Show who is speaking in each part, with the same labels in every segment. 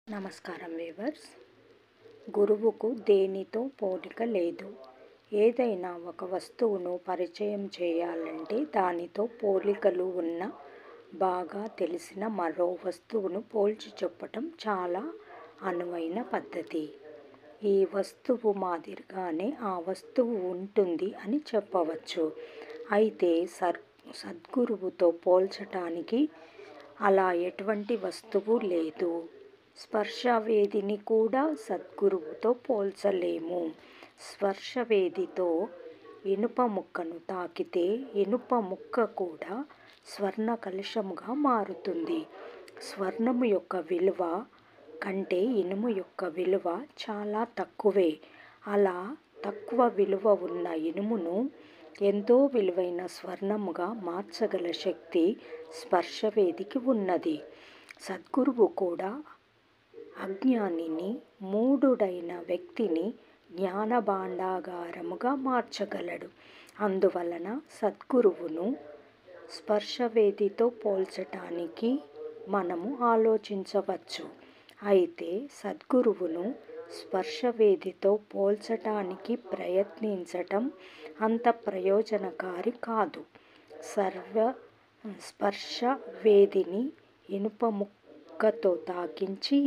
Speaker 1: నమస్కారం వీవర్స్. గురువుకు దేనితో పోలిక లేదు. ఏదైనా ఒక వస్తువును పరిచయం చేయాలంటే దానితో పోలికలు ఉన్న బాగా తెలిసిన మరో వస్తువును పోల్చి చెప్పటం చాలా అనువైన పద్ధతి. ఈ వస్తువు మాదిరిగానే ఆ వస్తువు ఉంటుంది అని చెప్పవచ్చు. అయితే సద్గురువుతో పోల్చటానికి అలా ఎటువంటి వస్తువు లేదు. స్పర్శవేదిని కూడా సద్గురువుతో పోల్చలేము. స్పర్శవేదితో ఇనుప ముక్కను తాకితే ఇనుప ముక్క కూడా స్వర్ణ కలశముగా మారుతుంది. స్వర్ణము యొక్క విలువ కంటే ఇనుము యొక్క విలువ చాలా తక్కువే. అలా తక్కువ విలువ ఉన్న ఇనుమును ఎంతో విలువైన స్వర్ణముగా మార్చగల శక్తి స్పర్శవేదికి ఉన్నది. సద్గురువు కూడా అజ్ఞానిని, మూఢుడైన వ్యక్తిని జ్ఞాన భాండాగారముగా మార్చగలడు. అందువలన సద్గురువును స్పర్శవేదితో పోల్చటానికి మనము ఆలోచించవచ్చు. అయితే సద్గురువును స్పర్శవేదితో పోల్చటానికి ప్రయత్నించటం అంత ప్రయోజనకారి కాదు. స్పర్శవేదిని ఇనుప ముక్కతో తాకించి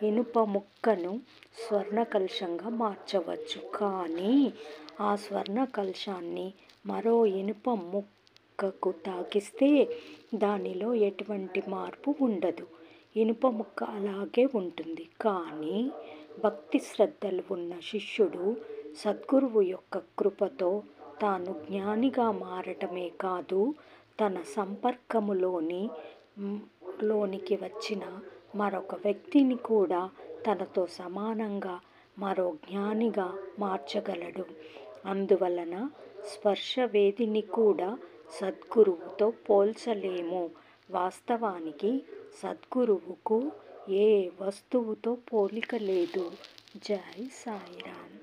Speaker 1: ఇనుప ముక్కను స్వర్ణ కలశంగా మార్చవచ్చు. కానీ ఆ స్వర్ణ కలశాన్ని మరో ఇనుప ముక్కకు తాకిస్తే దానిలో ఎటువంటి మార్పు ఉండదు. ఇనుప ముక్క అలాగే ఉంటుంది. కానీ భక్తి శ్రద్ధలు ఉన్న శిష్యుడు సద్గురువు యొక్క కృపతో తాను జ్ఞానిగా మారటమే కాదు, తన సంపర్కములోనికి వచ్చిన మరొక వ్యక్తిని కూడా తనతో సమానంగా మరో జ్ఞానిగా మార్చగలడు. అందువలన స్పర్శవేదిని కూడా సద్గురువుతో పోల్చలేము. వాస్తవానికి సద్గురువుకు ఏ వస్తువుతో పోలిక లేదు. జై సాయిరామ్.